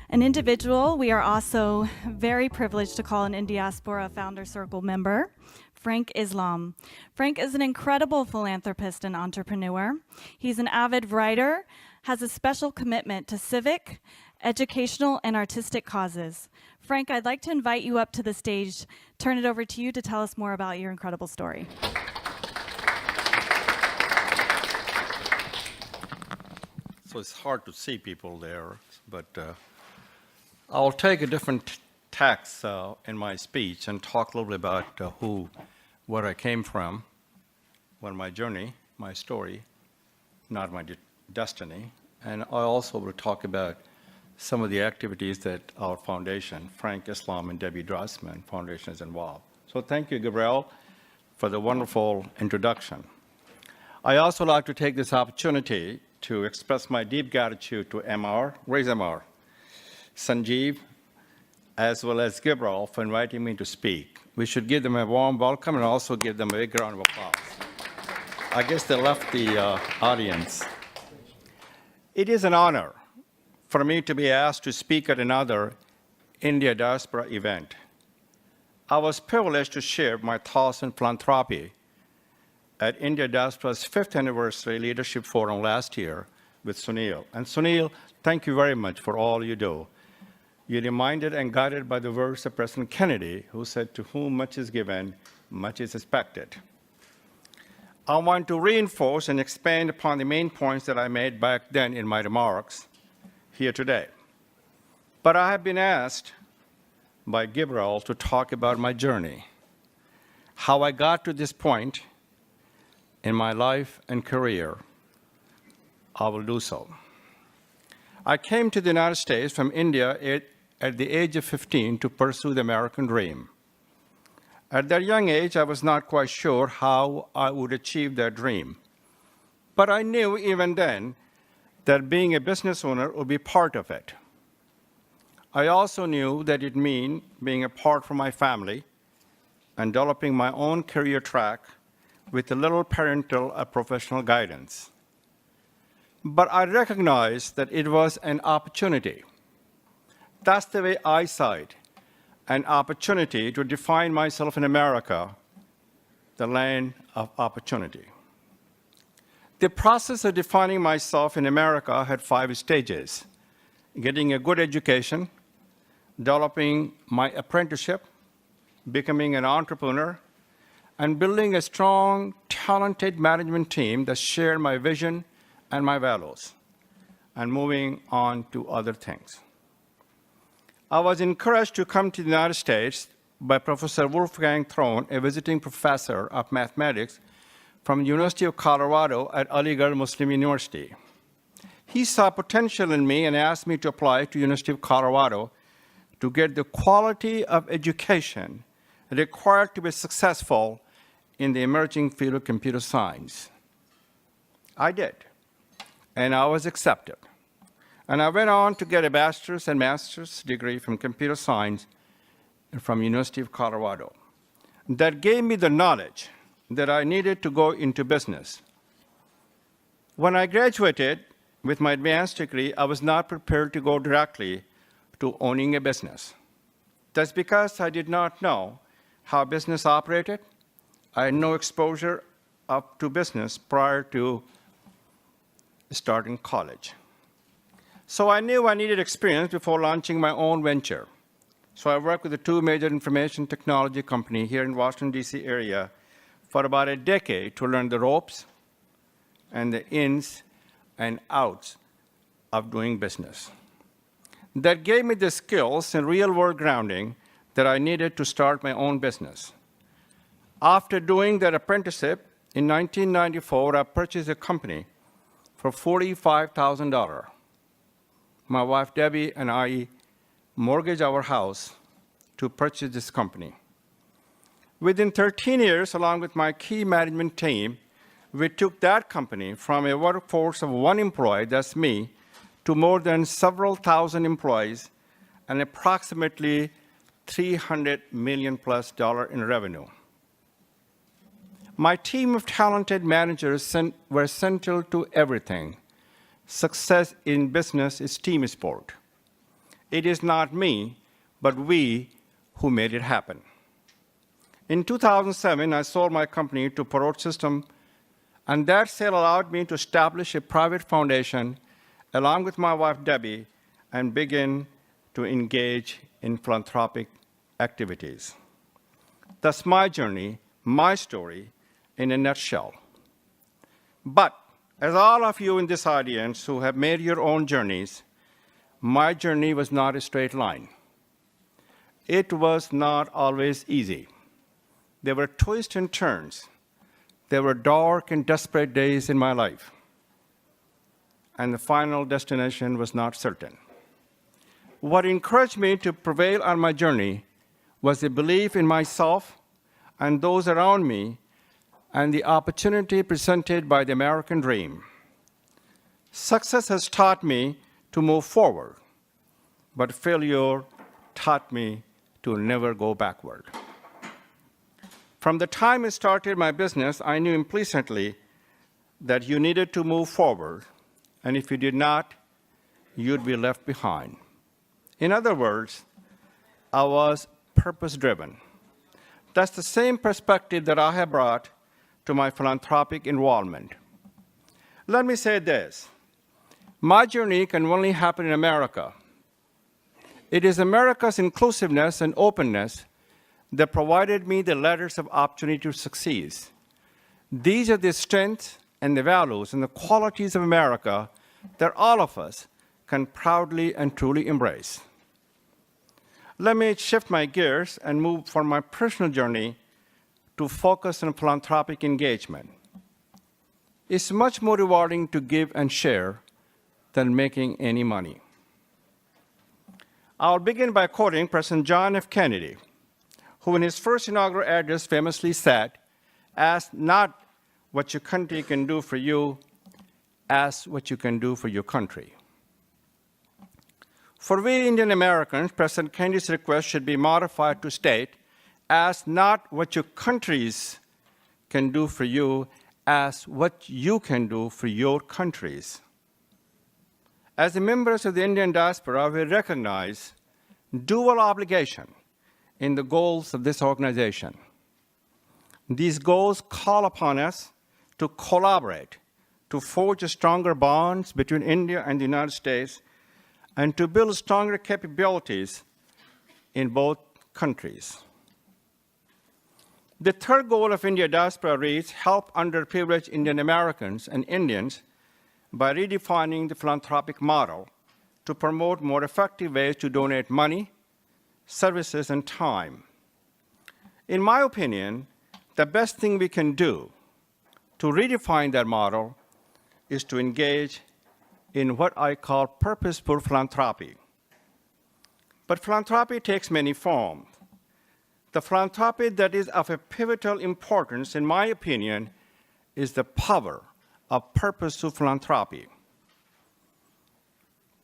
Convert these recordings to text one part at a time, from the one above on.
An individual we are also very privileged to call an Indiaspora Founder Circle member, Frank Islam. Frank is an incredible philanthropist and entrepreneur. He's an avid writer, has a special commitment to civic, educational, and artistic causes. Frank, I'd like to invite you up to the stage, turn it over to you to tell us more about your incredible story. So it's hard to see people there, but I'll take a different tack in my speech and talk a little bit about where I came from, my journey, my story, not my destiny. And I also will talk about some of the activities that our foundation, Frank Islam and Debbie Drossman Foundation, is involved. So thank you, Gabrielle, for the wonderful introduction. I also like to take this opportunity to express my deep gratitude to MR, raise MR, Sanjeev, as well as Gabrielle for inviting me to speak. We should give them a warm welcome and also give them a big round of applause. I guess they left the audience. It is an honor for me to be asked to speak at another India Diaspora event. I was privileged to share my thoughts on philanthropy at India Diaspora's 5th anniversary leadership forum last year with Sunil. And Sunil, thank you very much for all you do. You're reminded and guided by the words of President Kennedy, who said, "To whom much is given, much is expected." I want to reinforce and expand upon the main points that I made back then in my remarks here today. But I have been asked by Gabrielle to talk about my journey, how I got to this point in my life and career. I will do so. I came to the United States from India at the age of 15 to pursue the American dream. At that young age, I was not quite sure how I would achieve that dream. But I knew even then that being a business owner would be part of it. I also knew that it meant being apart from my family and developing my own career track with a little parental or professional guidance. But I recognized that it was an opportunity. That's the way I saw it, an opportunity to define myself in America, the land of opportunity. The process of defining myself in America had 5 stages: getting a good education, developing my apprenticeship, becoming an entrepreneur, and building a strong, talented management team that shared my vision and my values, and moving on to other things. I was encouraged to come to the United States by Professor Wolfgang Throne, a visiting professor of mathematics from the University of Colorado at Aligarh Muslim University. He saw potential in me and asked me to apply to University of Colorado to get the quality of education required to be successful in the emerging field of computer science. I did, and I was accepted. And I went on to get a bachelor's and master's degree from computer science from University of Colorado. That gave me the knowledge that I needed to go into business. When I graduated with my advanced degree, I was not prepared to go directly to owning a business. That's because I did not know how business operated. I had no exposure up to business prior to starting college. So I knew I needed experience before launching my own venture. So I worked with the 2 major information technology companies here in Washington, D.C. area for about a decade to learn the ropes and the ins and outs of doing business. That gave me the skills and real-world grounding that I needed to start my own business. After doing that apprenticeship, in 1994, I purchased a company for $45,000. My wife Debbie and I mortgaged our house to purchase this company. Within 13 years, along with my key management team, we took that company from a workforce of 1 employee, that's me, to more than several thousand employees and approximately $300 million+ in revenue. My team of talented managers were central to everything. Success in business is team sport. It is not me, but we who made it happen. In 2007, I sold my company to Perot System, and that sale allowed me to establish a private foundation along with my wife, Debbie, and begin to engage in philanthropic activities. That's my journey, my story, in a nutshell. But as all of you in this audience who have made your own journeys, my journey was not a straight line. It was not always easy. There were twists and turns. There were dark and desperate days in my life. And the final destination was not certain. What encouraged me to prevail on my journey was a belief in myself and those around me and the opportunity presented by the American dream. Success has taught me to move forward, but failure taught me to never go backward. From the time I started my business, I knew implicitly that you needed to move forward, and if you did not, you'd be left behind. In other words, I was purpose-driven. That's the same perspective that I have brought to my philanthropic involvement. Let me say this. My journey can only happen in America. It is America's inclusiveness and openness that provided me the letters of opportunity to succeed. These are the strengths and the values and the qualities of America that all of us can proudly and truly embrace. Let me shift my gears and move from my personal journey to focus on philanthropic engagement. It's much more rewarding to give and share than making any money. I'll begin by quoting President John F. Kennedy, who in his first inaugural address famously said, "Ask not what your country can do for you, ask what you can do for your country." For we Indian Americans, President Kennedy's request should be modified to state, "Ask not what your countries can do for you, ask what you can do for your countries." As the members of the Indian diaspora, we recognize dual obligation in the goals of this organization. These goals call upon us to collaborate, to forge stronger bonds between India and the United States, and to build stronger capabilities in both countries. The third goal of India Diaspora reads, help underprivileged Indian Americans and Indians by redefining the philanthropic model to promote more effective ways to donate money, services, and time. In my opinion, the best thing we can do to redefine that model is to engage in what I call purposeful philanthropy. But philanthropy takes many forms. The philanthropy that is of a pivotal importance, in my opinion, is the power of purposeful philanthropy.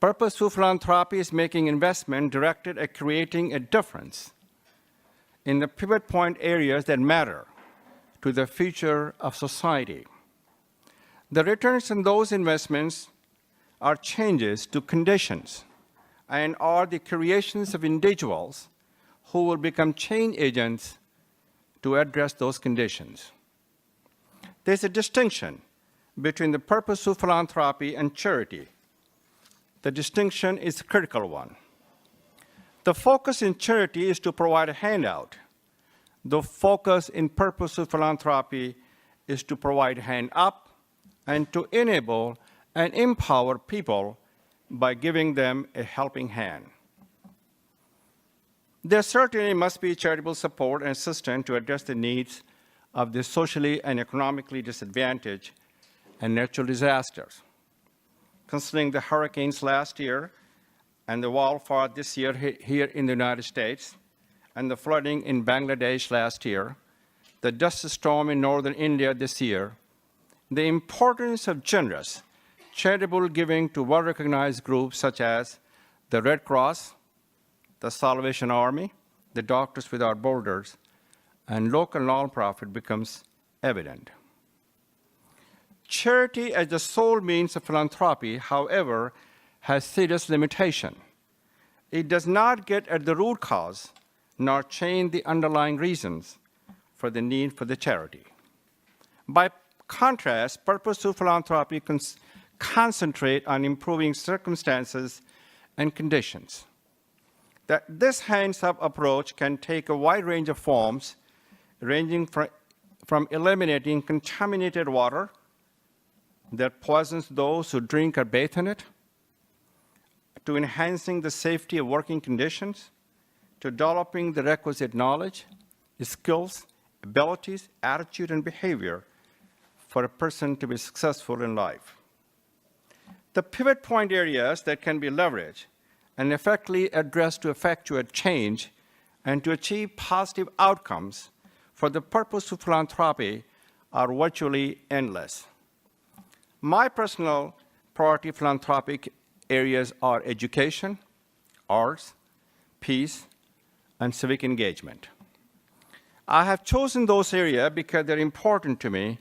Purposeful philanthropy is making investment directed at creating a difference in the pivot point areas that matter to the future of society. The returns on those investments are changes to conditions and are the creations of individuals who will become change agents to address those conditions. There's a distinction between the purposeful philanthropy and charity. The distinction is a critical one. The focus in charity is to provide a handout. The focus in purposeful philanthropy is to provide a hand up and to enable and empower people by giving them a helping hand. There certainly must be charitable support and assistance to address the needs of the socially and economically disadvantaged and natural disasters. Considering the hurricanes last year and the wildfire this year here in the United States, and the flooding in Bangladesh last year, the dust storm in northern India this year, the importance of generous charitable giving to well-recognized groups such as the Red Cross, the Salvation Army, the Doctors Without Borders, and local nonprofit becomes evident. Charity as the sole means of philanthropy, however, has serious limitation. It does not get at the root cause, nor change the underlying reasons for the need for the charity. By contrast, purposeful philanthropy concentrate on improving circumstances and conditions. This hands-up approach can take a wide range of forms, ranging from eliminating contaminated water that poisons those who drink or bathe in it, to enhancing the safety of working conditions, to developing the requisite knowledge, skills, abilities, attitude, and behavior for a person to be successful in life. The pivot point areas that can be leveraged and effectively addressed to effectuate change and to achieve positive outcomes for the purpose of philanthropy are virtually endless. My personal priority philanthropic areas are education, arts, peace, and civic engagement. I have chosen those areas because they're important to me,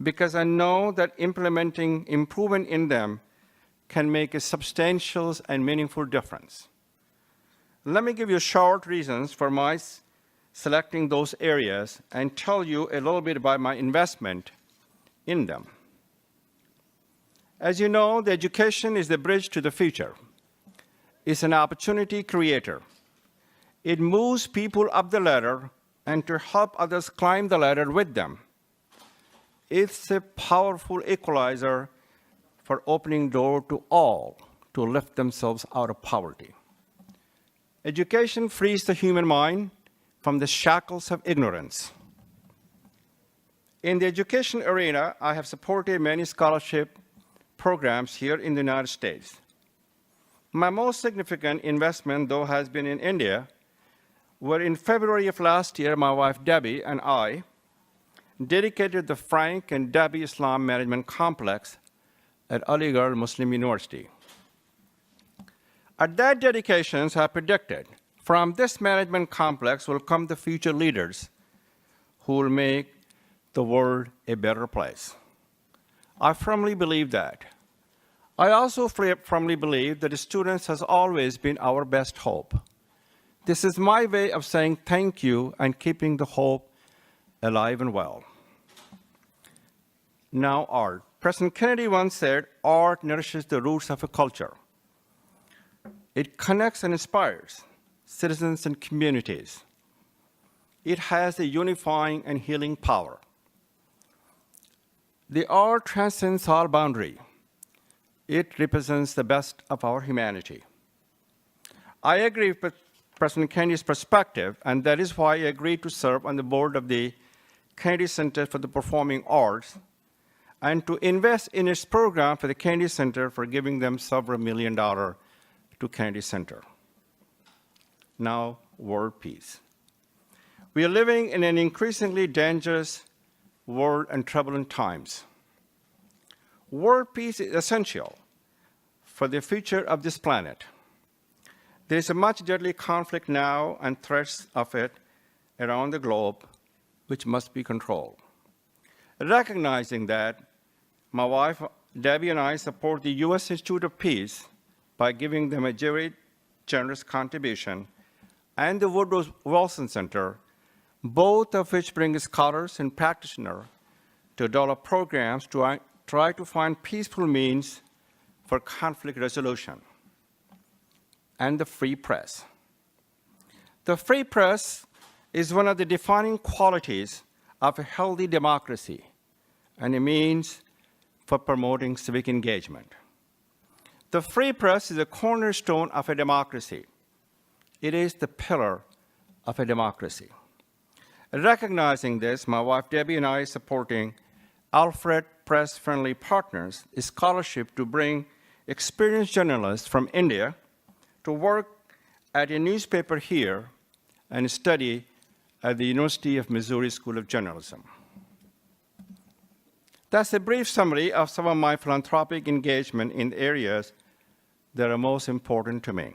because I know that implementing improvement in them can make a substantial and meaningful difference. Let me give you short reasons for my selecting those areas and tell you a little bit about my investment in them. As you know, the education is the bridge to the future. It's an opportunity creator. It moves people up the ladder and to help others climb the ladder with them. It's a powerful equalizer for opening door to all to lift themselves out of poverty. Education frees the human mind from the shackles of ignorance. In the education arena, I have supported many scholarship programs here in the United States. My most significant investment, though, has been in India, where in February of last year, my wife Debbie and I dedicated the Frank and Debbie Islam Management Complex at Aligarh Muslim University. At that dedication, I predicted, from this management complex will come the future leaders who will make the world a better place. I firmly believe that. I also firmly believe that the students has always been our best hope. This is my way of saying thank you and keeping the hope alive and well. Now, art. President Kennedy once said, art nourishes the roots of a culture. It connects and inspires citizens and communities. It has a unifying and healing power. The art transcends all boundary. It represents the best of our humanity. I agree with President Kennedy's perspective, and that is why I agreed to serve on the board of the Kennedy Center for the Performing Arts and to invest in its program for the Kennedy Center for giving them several $1 million to Kennedy Center. Now, world peace. We are living in an increasingly dangerous world and turbulent times. World peace is essential for the future of this planet. There is a much deadly conflict now and threats of it around the globe, which must be controlled. Recognizing that, my wife Debbie and I support the U.S. Institute of Peace by giving them a very generous contribution, and the Woodrow Wilson Center, both of which bring scholars and practitioners to develop programs to try to find peaceful means for conflict resolution. And the free press. The free press is one of the defining qualities of a healthy democracy and a means for promoting civic engagement. The free press is a cornerstone of a democracy. It is the pillar of a democracy. Recognizing this, my wife Debbie and I are supporting Alfred Press Friendly Partners, a scholarship to bring experienced journalists from India to work at a newspaper here and study at the University of Missouri School of Journalism. That's a brief summary of some of my philanthropic engagement in areas that are most important to me.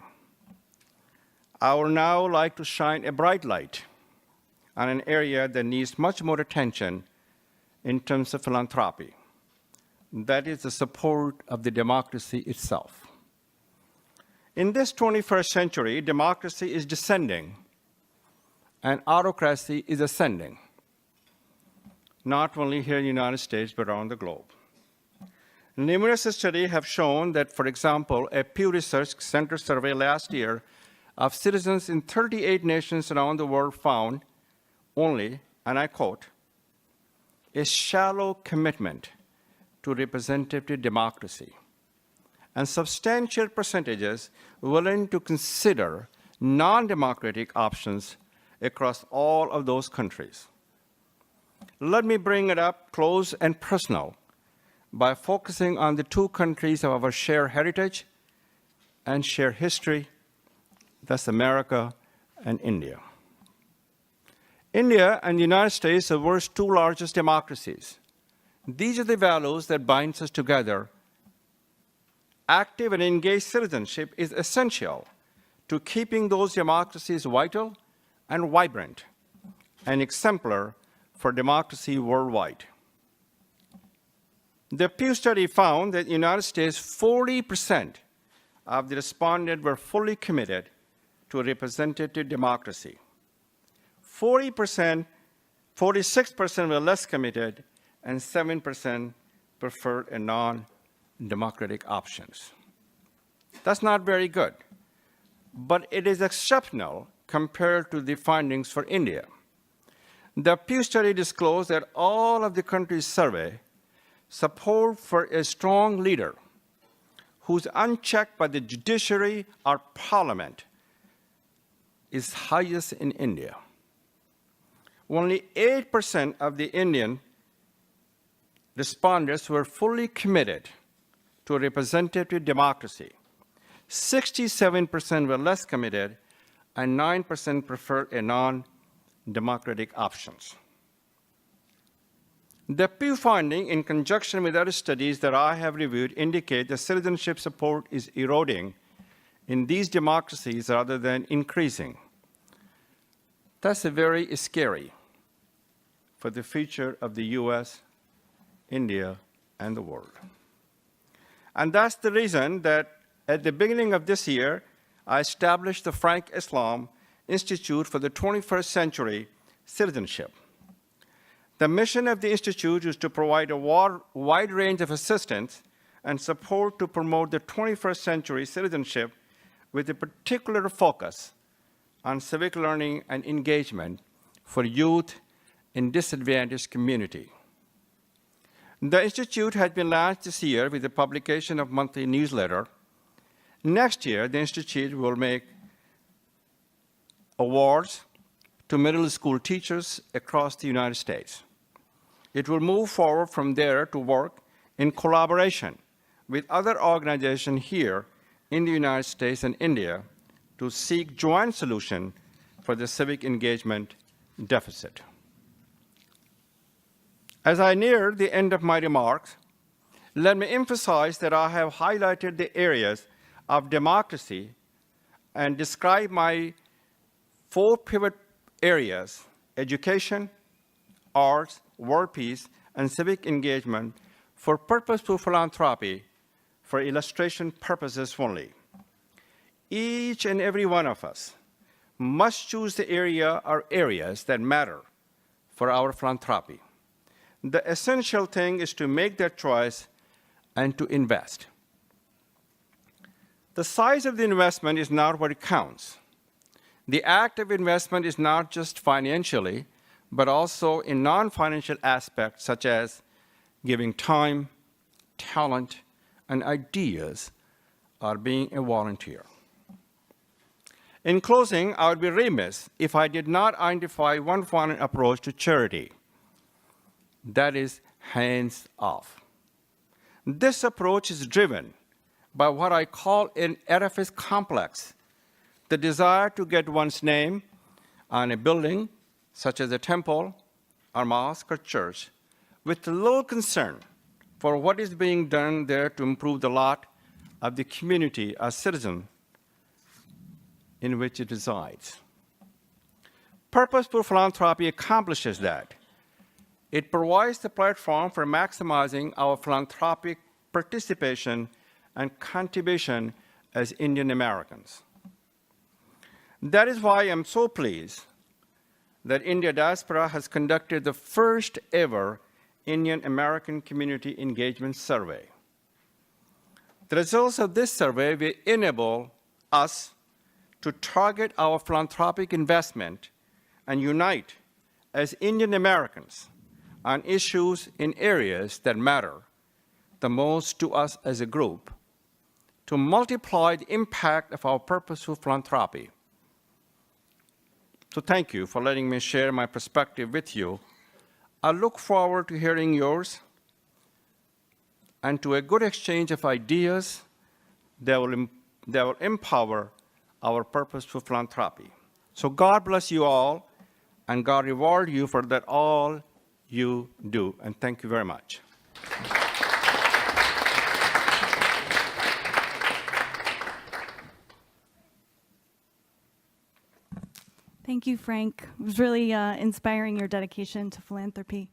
I would now like to shine a bright light on an area that needs much more attention in terms of philanthropy. That is the support of the democracy itself. In this 21st century, democracy is descending and autocracy is ascending, not only here in the United States, but around the globe. Numerous studies have shown that, for example, a Pew Research Center survey last year of citizens in 38 nations around the world found only, and I quote, a shallow commitment to representative democracy and substantial percentages willing to consider non-democratic options across all of those countries. Let me bring it up close and personal by focusing on the two countries of our shared heritage and shared history, that's America and India. India and the United States are the world's two largest democracies. These are the values that bind us together. Active and engaged citizenship is essential to keeping those democracies vital and vibrant, and exemplar for democracy worldwide. The Pew study found that in the United States, 40% of the respondents were fully committed to representative democracy. 46% were less committed, and 7% preferred a non-democratic options. That's not very good, but it is exceptional compared to the findings for India. The Pew study disclosed that all of the countries surveyed support for a strong leader who's unchecked by the judiciary or parliament is highest in India. Only 8% of the Indian respondents were fully committed to representative democracy. 67% were less committed, and 9% preferred a non-democratic options. The Pew finding, in conjunction with other studies that I have reviewed, indicate that citizenship support is eroding in these democracies rather than increasing. That's very scary for the future of the US, India, and the world. And that's the reason that at the beginning of this year, I established the Frank Islam Institute for the 21st Century Citizenship. The mission of the Institute is to provide a wide range of assistance and support to promote the 21st century citizenship with a particular focus on civic learning and engagement for youth in disadvantaged community. The Institute has been launched this year with the publication of monthly newsletter. Next year, the Institute will make awards to middle school teachers across the United States. It will move forward from there to work in collaboration with other organizations here in the United States and India to seek joint solution for the civic engagement deficit. As I near the end of my remarks, let me emphasize that I have highlighted the areas of democracy and describe my 4 pivot areas: education, arts, world peace, and civic engagement for purposeful philanthropy for illustration purposes only. Each and every one of us must choose the area or areas that matter for our philanthropy. The essential thing is to make that choice and to invest. The size of the investment is not what counts. The act of investment is not just financially, but also in non-financial aspects such as giving time, talent, and ideas, or being a volunteer. In closing, I would be remiss if I did not identify one final approach to charity. That is hands off. This approach is driven by what I call an edifice complex, the desire to get one's name on a building, such as a temple, or mosque, or church, with little concern for what is being done there to improve the lot of the community or citizen in which it resides. Purposeful philanthropy accomplishes that. It provides the platform for maximizing our philanthropic participation and contribution as Indian Americans. That is why I'm so pleased that Indiaspora has conducted the first ever Indian American Community Engagement Survey. The results of this survey will enable us to target our philanthropic investment and unite as Indian Americans on issues in areas that matter the most to us as a group, to multiply the impact of our purposeful philanthropy. So thank you for letting me share my perspective with you. I look forward to hearing yours and to a good exchange of ideas that will empower our purposeful philanthropy. So God bless you all, and God reward you for that all you do. And thank you very much. Thank you, Frank. It was really inspiring, your dedication to philanthropy.